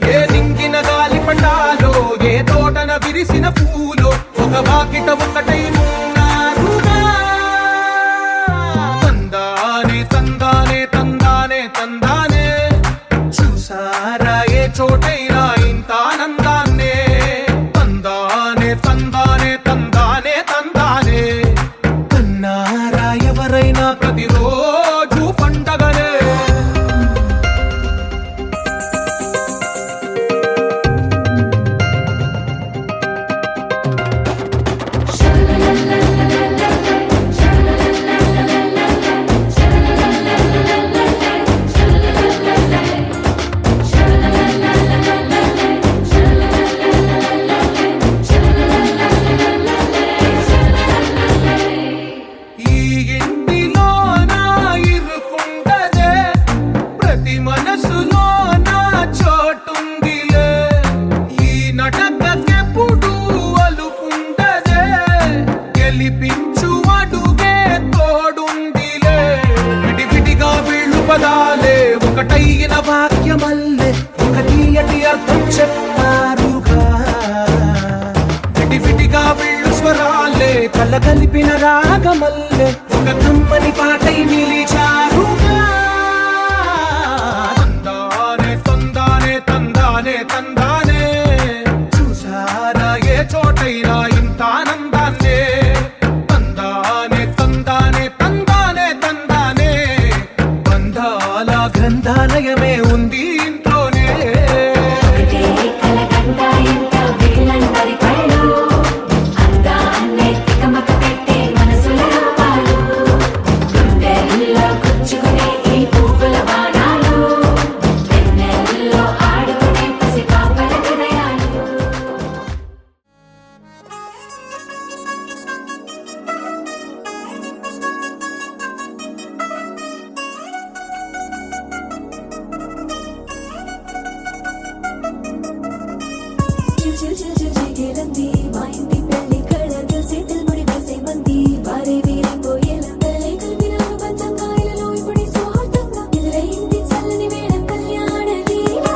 ఏ దింగిన గాలి పటాలో ఏ తోటన విరిసిన పూలో ఒక వాకిట ఒకటై ఉన్నారుగా తందానే తందానే తందానే తందానే చూసారా ఏ చోటైనా ఇంత ఆనందాన్నే తందానే తందానే తందానే తందానే కన్నారా ఎవరైనా ప్రతిరోజు పండగనే ఈ ఇంటిలో నా ఇరుకుండదే ప్రతి మనసులో నా చోటుందిలే ఈ నటకెప్పుడు అలుకుండదే గెలిపించు అడుగే తోడుందిలే విడివిడిగా వీళ్ళు పదాలే ఒకటైన వాక్యమల్లే ఒక తీయటి అర్థం చెప్పారుగా విడివిడిగా వీళ్ళు స్వరాలే కలగలిపిన రాగమల్లే ఒక కమ్మని పాటై నిలిచారుగా తందానే తందానే తందానే తందానే చూసారా ఏ చోటైనా ఇంత ఆనందాన్నే తందానే తందానే తందానే తందానే బంధాల గ్రంథాలయమే ఉంది ఇంట్లోనే ఒకటే కలకండ ఇంత వీళ్ళందరి కళ్ళు అందాన్నే తికమక పెట్టే మనసుల రూపాలు గుండెల్లో గుచ్చుకునే ఈ పువ్వుల బాణాలు వెన్నెల్లో ఆడుకునే పసిపాపల హృదయాలు చిల్చిల్చిల్చిల్చికేలంది మా ఇంటి పెళ్లి కళగా చేతులు ముడి వేసే మంది వారే వీరిపోయేలా తలే కలిపినారు పంచంగాయలలో ఇప్పుడు సౌహార్దంగా ఎదురైంది చల్లని వేళ కళ్యాణ లీల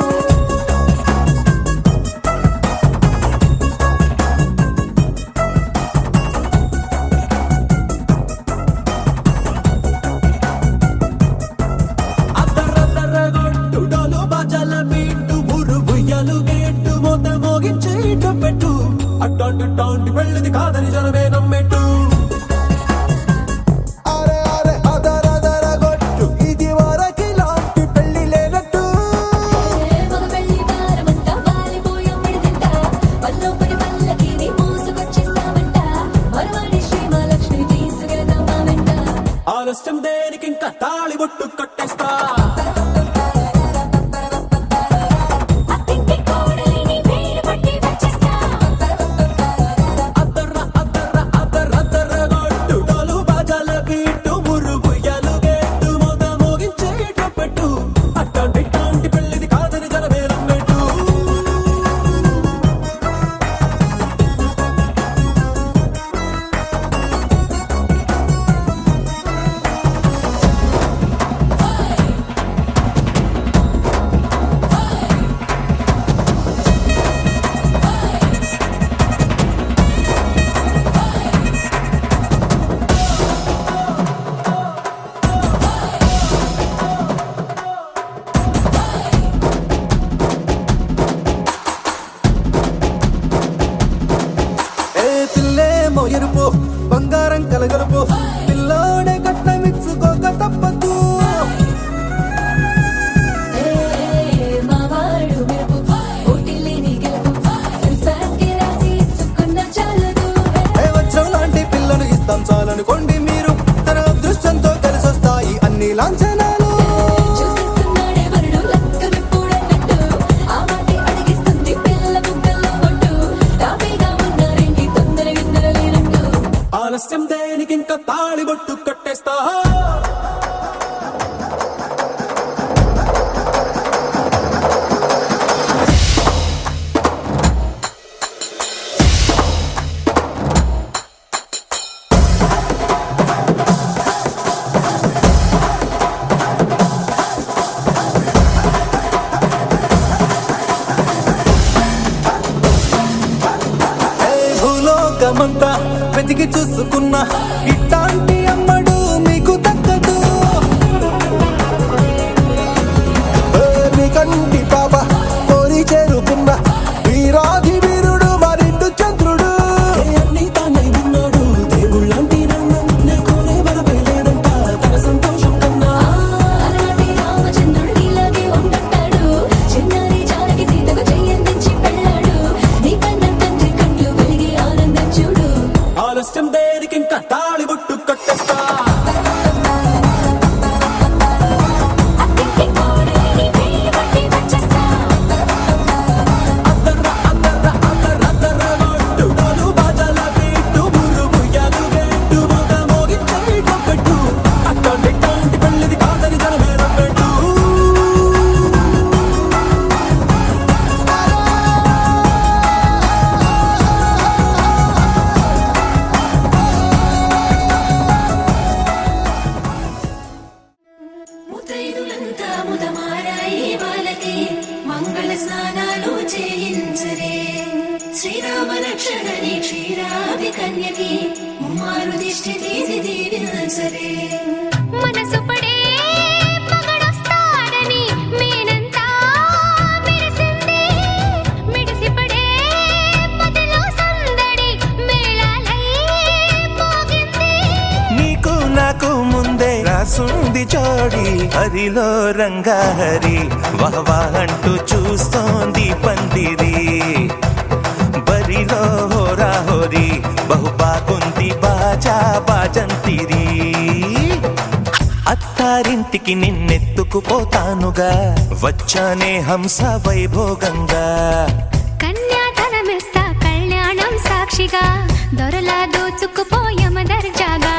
అద్దరద్దరగొట్టు డోలు బాజాల బీటు ఊరు ఉయ్యాలు గేట్టు మోత మోగించే పెట్టు అట్టాంటి టాంటి పెళ్ళిది కాదని జనమే నమ్మెట్టు అరే అరే అదరదరగొట్టు ఇది వరకి లాంటి పెళ్లి లేనట్టు మగ పెళ్లి వారమంతా వాలిపోయాం విడిదింట పల్లో పడి పల్లకిని మోసుకొచ్చేస్తామంట మరవాడి శ్రీమహాలక్ష్మి తీసుకెళ్దాం మా వెంట ఆలస్యం దేనికింకా తాళి బొట్టు కట్టేస్తా అత్తింటి కోడలిని జీవితమంతా వెతికి చూసుకున్నా ఇట్లాంటి అమ్మడు మీకు దక్కదు. నీ కంటి పాప కోరి చేరుకున్న వీరాధి వీరుడు మరిండు చంద్రుడు. అన్ని తానై ఉన్నాడు దేవుళ్ళంటి నన్ను కోరే వరమే లేదంట తన సంతోషం కన్నా. అలాంటి రామచంద్రుడు నీలాగే ఉండంటాడు. చిన్నారి జానకి సీతకు చెయ్యందించి పెళ్ళాడు. నీ కన్న తండ్రి కంట్లు వెలిగి ఆనందం చూడు. ఆలస్యం దేనికింక తాళి బుట్టు కట్టేస్తా. అత్తింటి కోడలిని వేలి పట్టి వచ్చేస్తా. అద్దర్ర అద్దర్ర అద్దర్ర అద్దర్ర కొట్టు డోలు బాజాల పెట్టు బుర్రు బుయ్యాలు పెట్టు మోత మోగించే కొట్టు. అట్లాంటి పెళ్ళిది కాదని జనమేరం పెట్టు. ముత్తైదులంతా ముదమారాయి వాళ్ళకి మంగళ స్నానాలు చేయించరే. శ్రీరామ రక్షణని క్షీరాది కన్యకి ముమ్మారు దిష్టి తీసి దీవించరే. మనసు పడే మగడొస్తాడని మేనంతా మెరిసింది. మిడిసిపడే మదిలో సందడి మేళాలై మోగింది. నీకు నాకు ముందే రాసుంది జోడి హరిలో రంగాహరి వహవా అంటూ చూస్తోంది పందిరి. బరిలో హోరా హోరి బహుబాగుంది బాజా బాజంతిరి. అత్తారింటికి నిన్నెత్తుకుపోతానుగా వచ్చానే హంస వైభోగంగా. కన్యాధనమిస్తా కళ్యాణం సాక్షిగా దొరలా దోచుకుపోయమ దర్జాగా.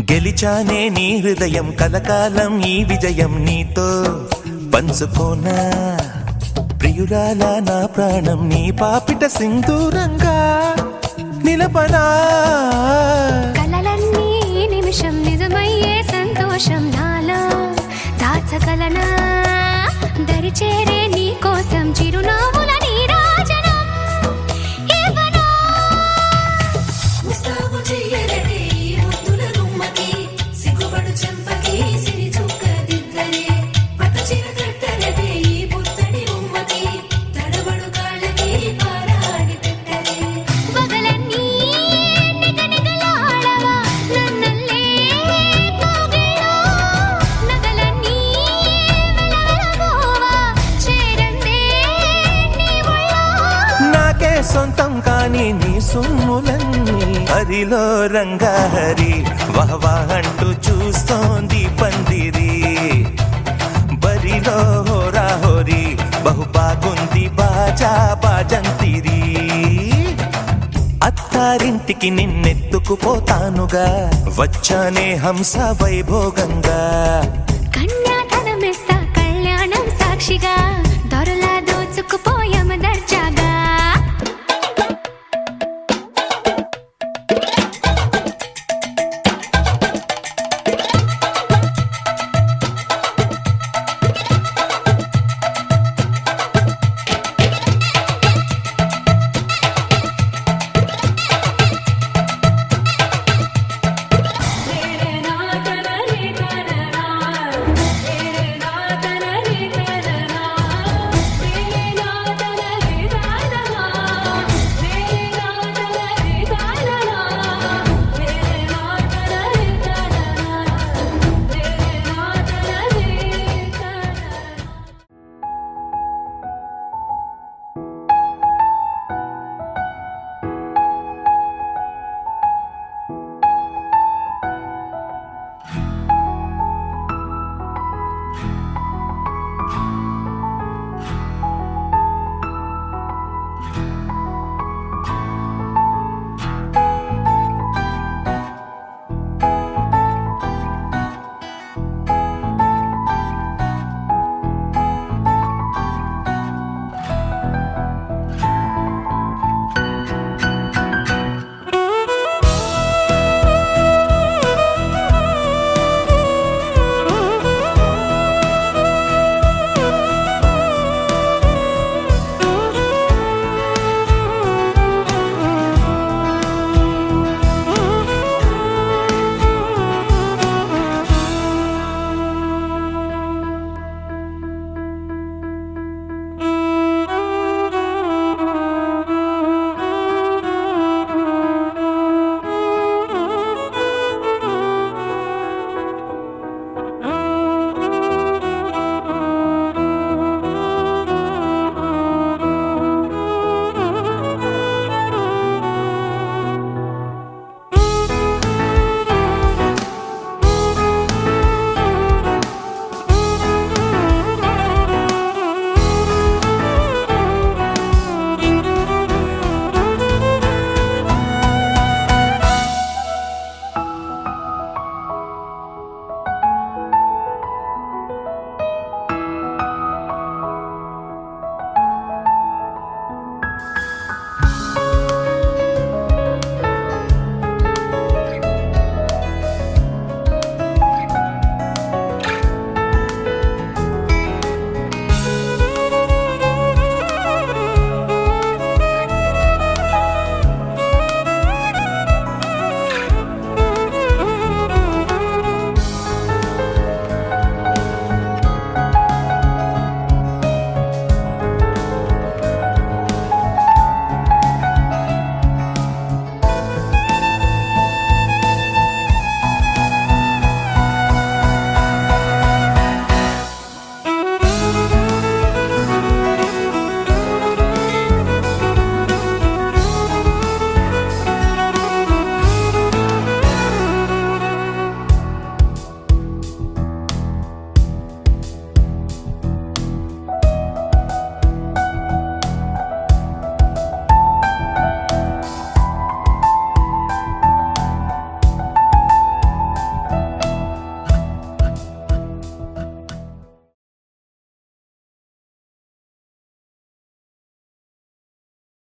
గెలిచానే నీ హృదయం కలకాలం ఈ విజయం నీతో పంచుకోనా. ప్రియురాలా నా ప్రాణం నీ పాపిట సింధూరంగా నిలపనా. కలలన్నీ నిమిషం నిజమయ్యే సంతోషం నాలో దాచగలనా. దరిచేరే నీ కోసం చిరునవ్వుల నీరాజనం ఇవ్వనా. ముస్తాబు చెయ్యగటే ఈ ముద్దుల గుమ్మకి సిగ్గుపడు చెంపకి సిరి చుక్క దిద్దరే. పట్టు చీర కట్టరటే ఈ పుత్తడి గుమ్మకి తడబడు కాళ్ళకి పారాడి పెట్టరే. వగలన్నీ నిగనిగలాడవా నన్నల్లే కోగిలో. నగలన్నీ వెలవెలబోవా చేరందే నీ ఒళ్ళో. నాకే సొంతం కాని నీ సొమ్ములన్నీ హరిలో రంగాహరి వహవా అంటూ చూస్తోంది పందిరి. బరిలో హోరా హోరి బహుబాగుంది బాజా బాజంతిరి. అత్తారింటికి నిన్నెత్తుకుపోతానుగా వచ్చానే హంస వైభోగంగా. కన్యాధనమిస్తా కళ్యాణం సాక్షిగా